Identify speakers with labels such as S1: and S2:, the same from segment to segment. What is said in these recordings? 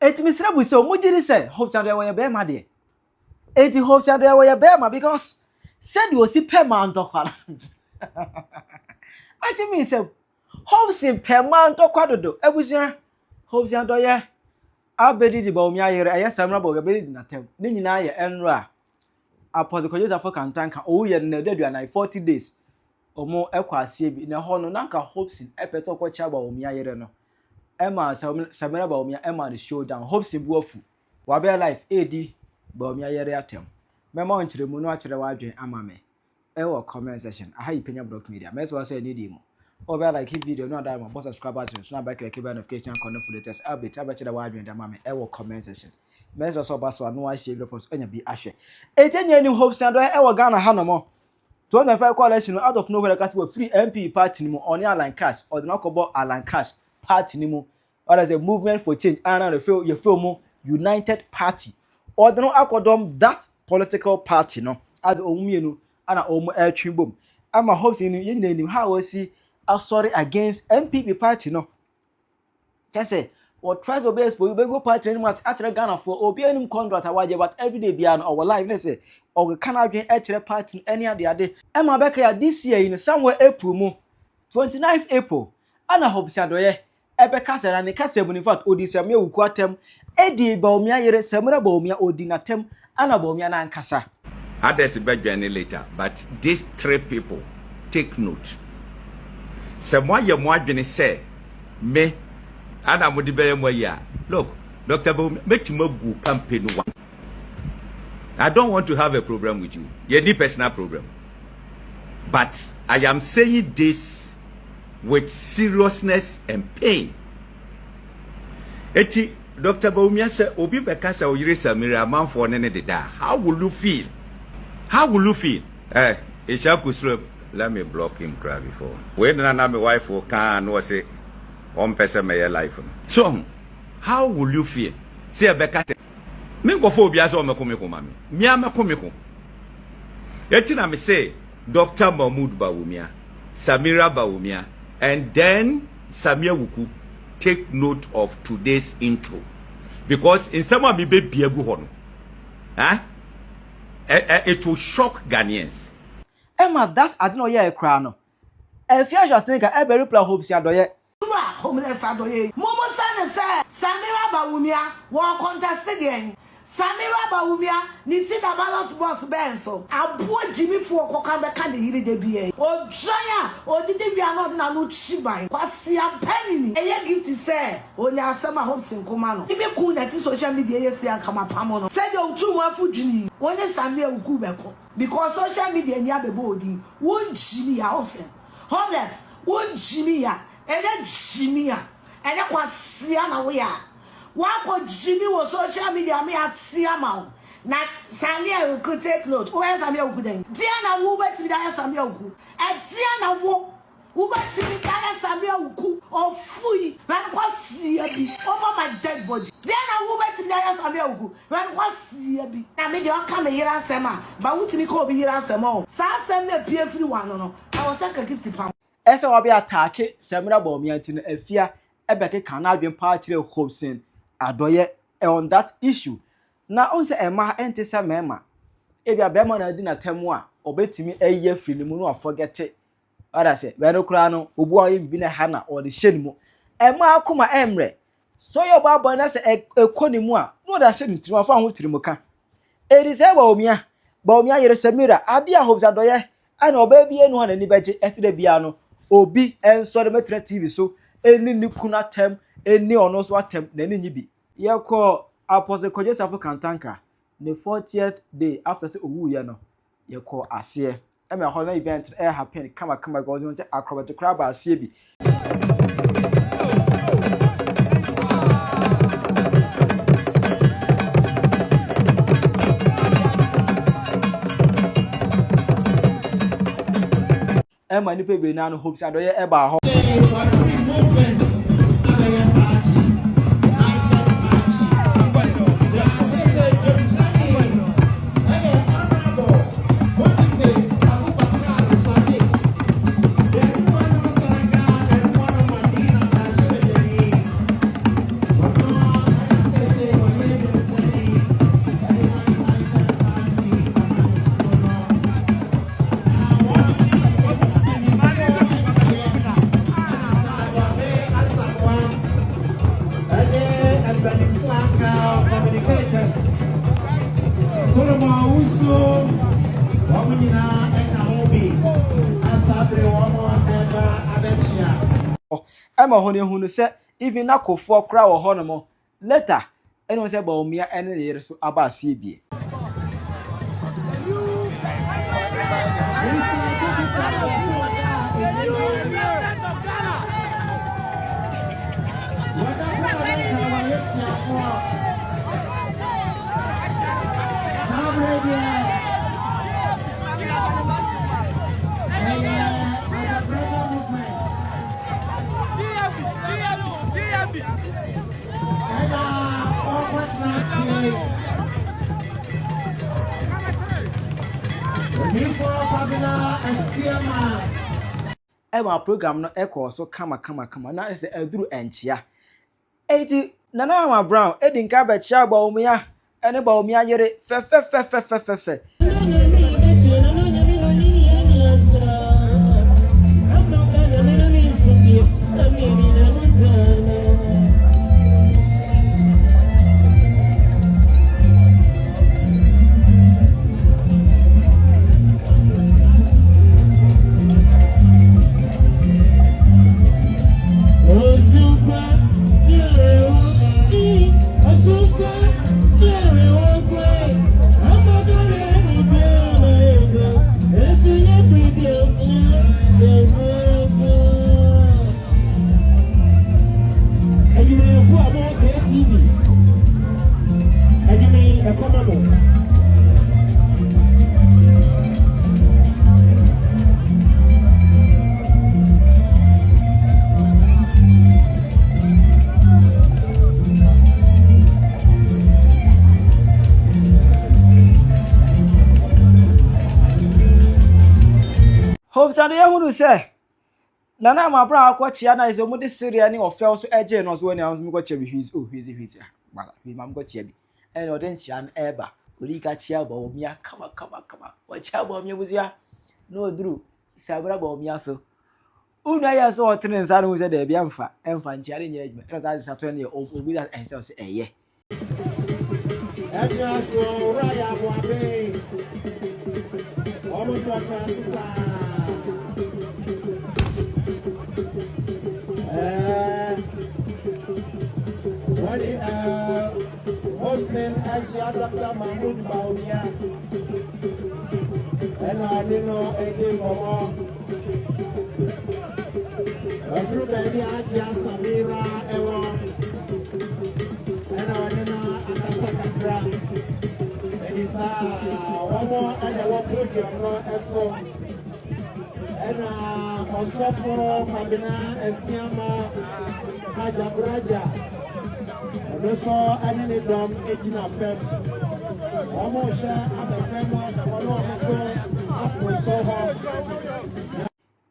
S1: enti misra bu se o mujiri se Hopeson Adorye we be ma de enti Hopeson Adorye we be ma because said you see per man dokwa I mean say Hopeson per man dokwa dodo ebusia Hopeson Adorye abedi di Bawumia yere eye Samira Bawumia bedi na tem ne nyina ye enra apostle koyeza for kantanka o ye na dedua na 40 days omo ekwasie bi na ho no nanka Hopeson epese okwacha Bawumia yere no ema Samira Bawumia ema the showdown Hopeson buafu wa be life edi Bawumia yere atem mema onkyeremu no akere wa adwen ama me ewo comment section aha Penyah block media meso wa say need mo o be like video no that mo subscribe button so na ba kire kebe notification connect for the test update abakire wa adwen ama me ewo comment section meso so ba so no a share video for so anya bi ahwe etenya ni Hopeson Adorye ewo Ghana ha no mo 25 coalition out of nowhere cast with free MP party ni mo oni Alan Cash or the nakobo Alan Cash party ni mo or as a movement for change and you feel mo united party or the no akodom that political party no as omumienu ana omu atwibom ama Hopeson ni yin how we see a sorry against MPP party no just say what tries to base for you go party any must actually Ghana for obi anim contract awaje but every day bia our life let's say or we cannot join actually party any other day ema beka ya this year in somewhere April mo 29th April ana Hopeson Adorye ebe kasa na ne kasa bu in fact odi Samia wuku atem edi Bawumia yere Samira Bawumia odi na tem ana Bawumia na nkasa
S2: others be join later but these three people take note someone you mo adwene say me ana mo di be mo ya look Dr. Bawumia make me go campaign one I don't want to have a problem with you you need personal problem but I am saying this with seriousness and pain eti Dr. Bawumia say obi be kasa o yire Samira man for ne de da how will you feel Ishakusro let me block him cry before when na my wife can no say one person my life so how will you feel say be kasa me go for obi aso me komeko mami me amekomeko eti na me say Dr. Bawumia Samira Bawumia and then Samia Wuku take note of today's intro because in some of me be biegu hono it will shock Ghanaians
S1: ema that Adorye ekra no efia just make e be reply Hopeson Adorye
S3: homeless Adorye momo say Samira Bawumia won contest again Samira Bawumia ni ti da ballot box benso abo Jimmy for kokan be kan de yiri de bia o joya o dide bia no na no chiban kwasi ampani ni eye gift say onya Asɛm Hopeson kuma no ibe ku na ti social media yesi ankama pamo no say de otu mu afudwini woni Samira Wuku be ko because social media ni abebo odi won Jimmy ya Hopeson homeless won Jimmy ya ene Jimmy ya ene kwasi na wo ya wako Jimmy was social media me at Siamau. Na Samia Wuku take note. Where Samia Wuku then? Diana Wu bet me that Samia Wuku. And Diana Wu bet me that Samia Wuku or fui. Ran kwasi ebi over my dead body. Diana Wu bet me that Samia Wuku. Ran kwasi ebi. Na me dey come here Asɛm ba wuti mi ko bi here Asɛm o. Sa Asɛm na pie free one no. I was like a gift pam.
S1: Ese wa be attack Samira Bawumia nti no afia ebeke kan na adwen pa kire Hopeson Adorye on that issue na on say ema ente say mema ebia bema na di na temu a obetimi eye free ni mu no forget it other say we no kura no obu aye bi na ha na o de hye ni mu ema akoma emre so your babo na say ekoni mu a no da hye ni tiri afa ho tiri mu ka eri say Bawumia yere Samira ade a Hopeson Adorye ana oba bi enu ha na ni beje esire bia no obi enso de metre TV so eni ni kuna tem eni ono so atem na ni nyibi ye ko apostle koyesa for kantanka the 40th day after say owu ye no ye ko ase e me ho na event e happen kama go say acrobatic crab ase bi e ma ni pebre na no Hopeson Adorye e ba ho ama ho ne hunu se even na kofo kra wo ho no mo later eno se Bawumia ene ne yere so aba ase bie Ema program no eko so kama na ese aduru enchia eti nana ma brown edinka be chia Bawumia ene Bawumia yere fe Hopeson Adorye hunu se nana ma bra akwa na izo mu de seria ni ofel so eje no so ni am go chia bi hwis mala bi mam go chia bi en o den chia na eba ori ka chia Bawumia kama wa chia Bawumia buzia no duru Samira Bawumia so unu ya so otene nsa no se de bia mfa emfa nchia de nya adwuma e sa sa to ne obi da ense so eye
S4: Eja so raya boabe omo to atasa Hopeson Adorye Bawumia and I didn't know anything more. A group of the Samira and I didn't know Atasakatra. And it's one more and I will put your so and also for Fabina Esiama Hajabraja. So I need them ejina fem. Omo sha abefem na wono so afro ho.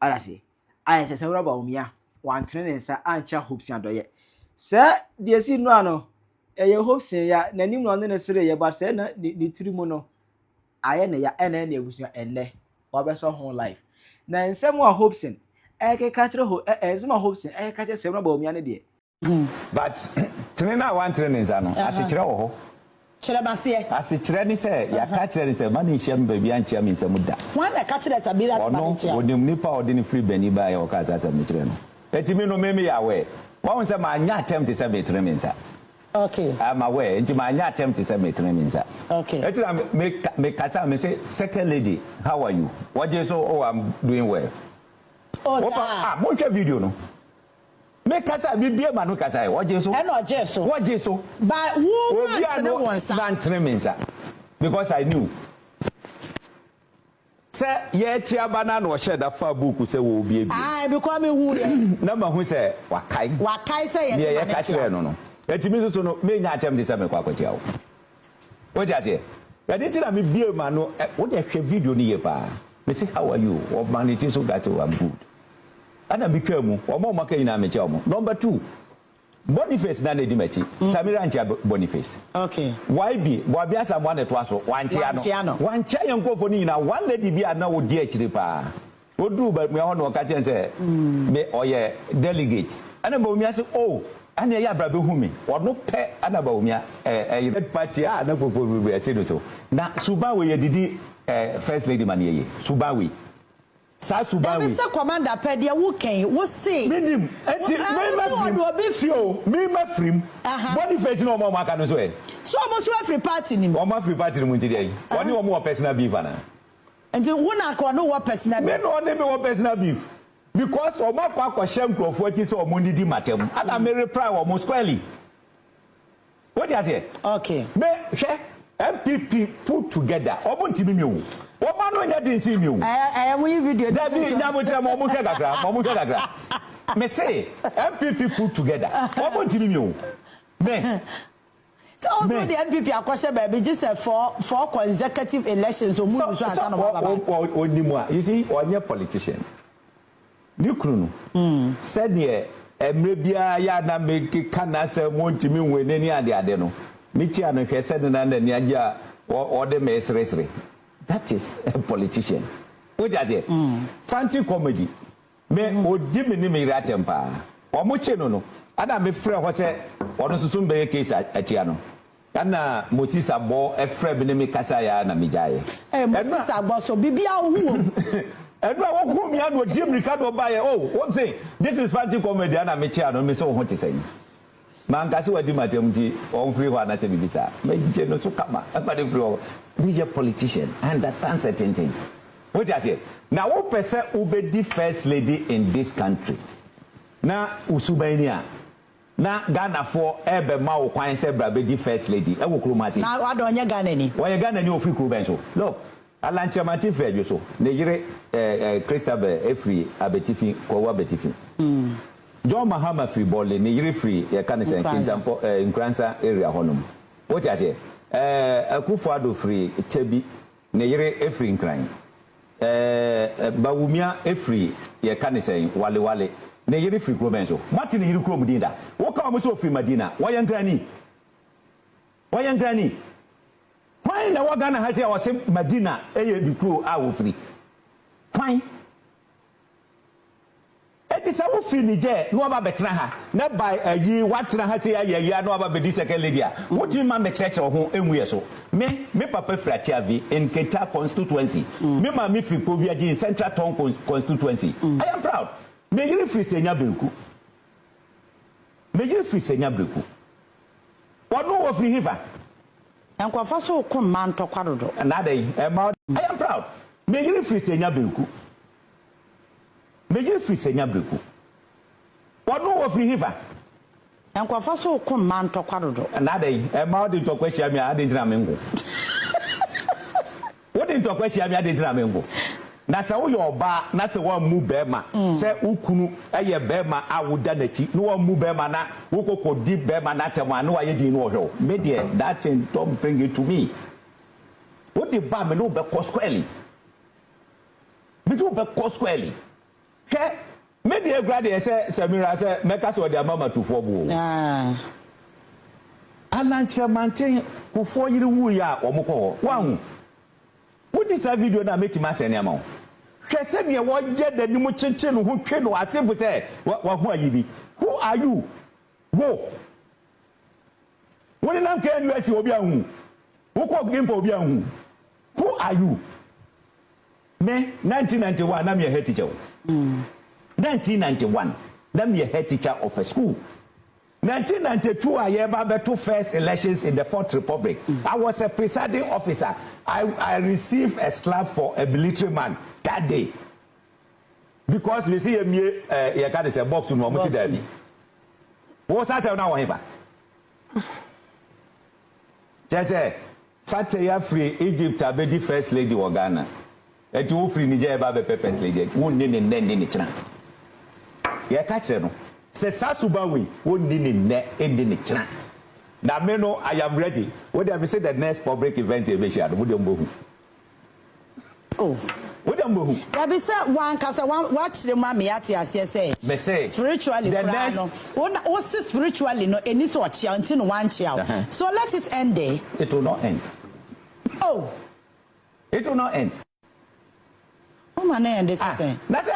S1: Arasi aye se Samira Bawumia wan trene nsa ancha Hopeson Adorye se de si no ano eye Hopeson ya nanim no ne sere ye but se na ni tirimu no aye ne ya ene na ebusu enne obeso ho life na nsem wa Hopeson ka kire ho enzema Hopeson ka kire Samira Bawumia ne de
S2: But Trina one training is ano. Asichire wo ho.
S3: Chire basie.
S2: Asichire ni se ya ka chire ni se mani hiem baby anchia mi se muda.
S3: Wan na ka chire Samira
S2: Bawumia. Ono onim nipa odini free bani ba ya o ka sa mi chire no. Etimi no meme ya we. Won se ma nya attempt se be training nsa.
S3: Okay.
S2: I'm aware. Nti ma nya attempt se be training nsa.
S3: Okay.
S2: Etira me kasa me say second lady, how are you? What you so oh I'm doing well.
S3: Oh
S2: ah, mo share video no. Me kasa bi bia ma no kasa e woje so
S3: e no je so
S2: woje so
S3: but who wants the one
S2: sa because I knew say ye chia bana no share da fa book say wo bi
S3: ah because me hu
S2: na ma hu say wakai
S3: say yes
S2: ye ka share no etimi so no me nya atem de say me kwa kwatia wo woje ase ya dey tell me bia ma no wo dey hwe video ni ye pa me say how are you o man it so that I'm good ana bitwa mu omo maka ina meche omo. Number 2 Boniface na na di mechi Samira ancha Boniface.
S3: Okay.
S2: YB Bobia Samuel na to aso wancha yankofo ni na one lady bia na wo di akire pa odu ba me ho no ka chen se me oye delegate ana Bawumia se oh ana ya bra be hu me wono pe ana Bawumia red party na popo be se do so na suba we ye didi first lady man ye suba we
S5: Sasubawi.
S3: Say commander pedia wo ken wo say.
S5: Minim. Enti me ma frim. Body face no mo maka no so e.
S3: So mo so free party ni.
S5: O ma free party ni mo nti dey. Oni wo mo personal beef ana.
S3: Enti wo na ko no wo personal beef.
S5: Me no me wo personal beef. Because o ma kwa hye nkrofo ati so o mo ndidi matem. Ada me reply wo mo squarely. What you say?
S3: Okay.
S5: Me hwe MPP put together. O mo ntimi mi o. O ma no nya din si mi o.
S3: I am with video.
S5: Dabi nya mo tira mo kakra. Me say MPP put together. O mo ntimi mi o. Me
S3: so also the NPP akwashe baby just for consecutive elections so move so answer no baba.
S5: Onimu a you see onye politician. Ni kunu no. Said here emre bia ya na make kana se mo ntimi nwene ni ade no. Ni chia no hwe said na ni agya o de me sresre. That is a politician. What does it? Fancy comedy. Me odi me ni me ratempa. O mo che no. Ada me frɛ hɔ sɛ ɔno susu mbɛyɛ case atia no. Kana Moses Abo efrɛ bi ne me kasa ya na me gyae.
S3: Moses Abo so bibia wo hu.
S5: Edwa wo hu me anu odi America do ba ye. Oh, what say? This is fancy comedy na me chia no me so ho te sɛn. Man kasi wadi matem ti on free ho na se bibisa. Me je no so kama. Everybody free ho. Be a politician. I understand certain things. What you say? Now what person ubedi first lady in this country? Na usubainia. Na Ghana for ebe ma wo kwan se bra be di first lady e wo kromati
S3: na wa do nya Ghana ni
S5: wo ye Ghana ni ofri kro ben so look alanche mati fe so ne yire Christabel efri abetifi ko wa abetifi John Mahama free ball ne yire free ye kan se example Nkransa area honum what you say Akufo-Addo free Chebi ne yire efri Nkran Bawumia efri ye kan se wale ne yiri free kro so Martin yiri kro mudinda wo ka mo so free Madina wayankrani why na wa Ghana ha se wa se Madina eye bi kro a wo free why eti sa wo free ni je no ba betra ha na by ayi watena ha se ya ya no ba be di second lady a what do you man make sex ho enwu so me papa free Atiavi in Keta constituency me ma me free Kovia in Central Town constituency I am proud. Mejiri free senya breku. Wano wo free hiva.
S3: Enkwafa so ko man to kwadodo.
S5: Na dey I am proud. Mejiri free senya breku. Wano wo free hiva.
S3: Enkwafa so ko man to kwadodo.
S5: Na dey ma dey to kwahia me ade ntina mengo. Wo dey to kwahia me ade ntina mengo. Na se wo yoba na se wo mu bema se ukunu eye bema awuda nachi no wo mu bema na wo kokodi bema na tema na wa yedi no hwo me there that thing don't bring it to me what the ba me no be squarely me do be squarely he me there grade say Samira say meka so de mama to fo bo alanche manten ku fo yiri wu ya omukọ wa hu what this video na make ma sene ama hwese ne wo je da ni mu chenche no ho twe no asefu se wa hu ayi bi who are you go woni nam kan US obi ahu wo ko game obi ahu who are you me 1991 na me head teacher 1991 na me head teacher of a school 1992 I ever to first elections in the Fourth Republic. I was a presiding officer. I received a slap for a military man that day. Because we see me you can say box no mo see daddy. What's that now whatever? Just say Fataya free Egypt abedi first lady of Ghana. Et you free Nigeria ba be first lady. Wo ne ne china. Ya ka kire no. Se Sasubawi wonni ni ne endi ni china. Na me no I am ready. What have you say the next public event e be share no dem bohu.
S3: Oh,
S5: what dem bohu.
S3: There be say one kasa one watch the mama ati ase say.
S5: Me say
S3: spiritually
S5: the next
S3: no spiritually no eni so chia until no one chia. So let it end there.
S5: It will not end.
S3: Oh,
S5: it will not end.
S3: Oh man, and this is
S5: that's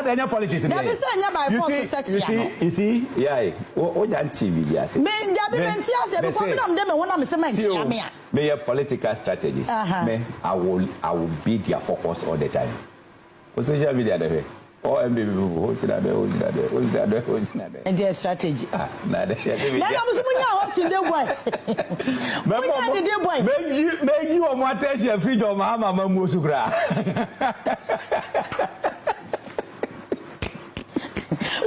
S5: any politics in there.
S3: There be say nya by force section.
S5: You see, yeah. O jan TV yes.
S3: Me nja be menti ase be problem dem wona me say menti me a.
S5: Be a political strategist. Me I will be their focus all the time. social media there. Oh, MBB, what's that? And
S6: their strategy.
S5: I'm Make you a more attention, feed your mama, Musukra.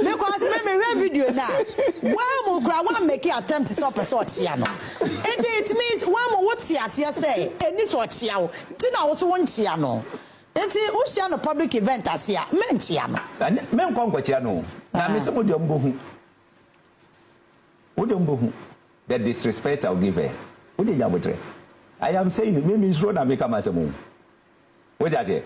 S6: Because maybe video now. One more make it attempt to stop a sort chiano. It means one more what Sia say, and this what chiao. Tina was one chiano. And see, Oceano public event as here, men chiano.
S5: Men conquetiano. Now, Miss Woodumbo. The disrespect I'll give her. What did you say? I am saying, maybe it's road and make a massive move. What are they?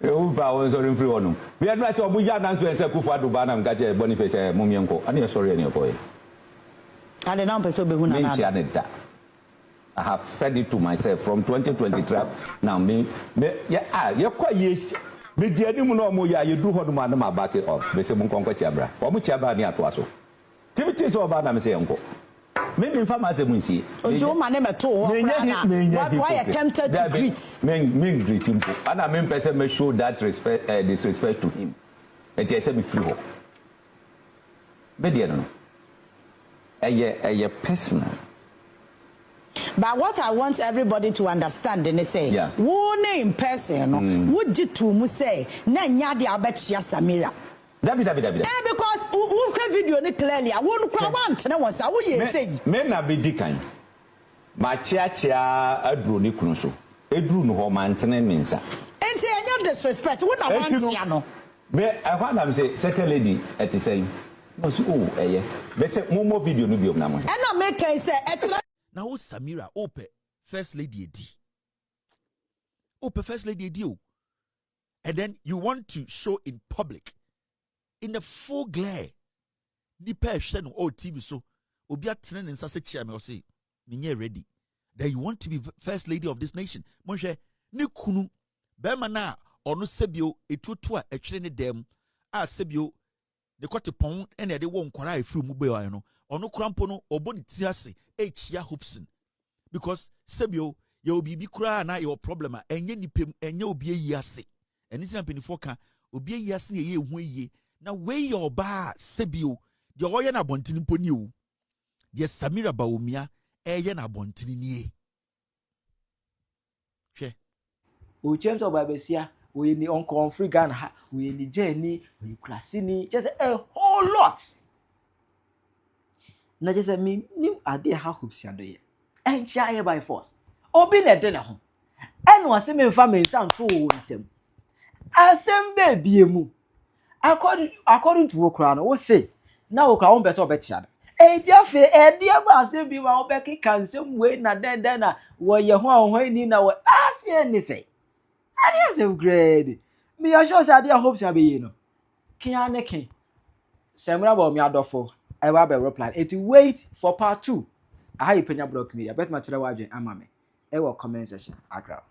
S5: Oh, powers are in free on. We are not so we are not special Kufa to Banam Gaja Boniface Mumianko. And you're sorry, any boy.
S6: And the number so be I have said it to myself from 2023. Now, yeah, you're quite used. Me dear, you know, you do what man my back it up. Mr. Munkonko Chabra. Or Muchaba near Twasso. Timothy so bad, I'm saying, uncle. Maybe if I'm as a Munsi. Joe, my name at all. Why attempted to greet?
S5: Men greet him. And I mean, person may show that respect, disrespect to him. And just me free. But you know, a personal.
S6: But what I want everybody to understand, and they say,
S5: yeah.
S6: Who name person, would you to say, Nanya the Abetia Samira? Because who can video clearly, I won't want, and I want to say,
S5: men are be decaying. My chia a drew Nikunso, a drew no home and means. And
S6: say, I don't disrespect, what I want to
S5: know. I want to say, second lady at the same. Oh, eh, they say more video no be of Naman.
S6: And I make I say,
S7: now Samira, ope first lady edi. Ope first lady edi. And then you want to show in public. In the full glare, ni pe no o TV so obi atene nsa se chia me o say me ready. Then you want to be first lady of this nation. Monhwe ni kunu be ma na ono sebio etutu a etwere ne dem a sebio de kote pon ene de wo nkwara efru mu be wa no ono krampo no oboni ti ase echia Hopeson because sebio ye obi bi kura na your problem a enye nipem enye obi eyi ase eni tin penifo ka obi eyi ase ne ye hu eyi. Now where your bar sebio the oya na bontini poni o the Samira Bawumia eye na bontini nie hwe
S1: o James Obabesia we ni on free Ghana we ni Jenny we Krasini just a whole lot na just me new idea how Hopeson Adorye encha by force obi na de na ho eno ase me mfa me nsan to wo nsem asem be biemu according to Wokrano, we say now we can better obetiad. Dia fe dia ba asem bi ma obeki kansem we na den na wo ye ho ni na we asie ni say. Ade asem grade. Me assure say ade Hopeson abeyi no. Kian ne kin. Samira Bawumia adofo. I will be reply. It wait for part 2. I Penyah block media. Bet ma chere wa adwen ama me. E wo comment section. Agra.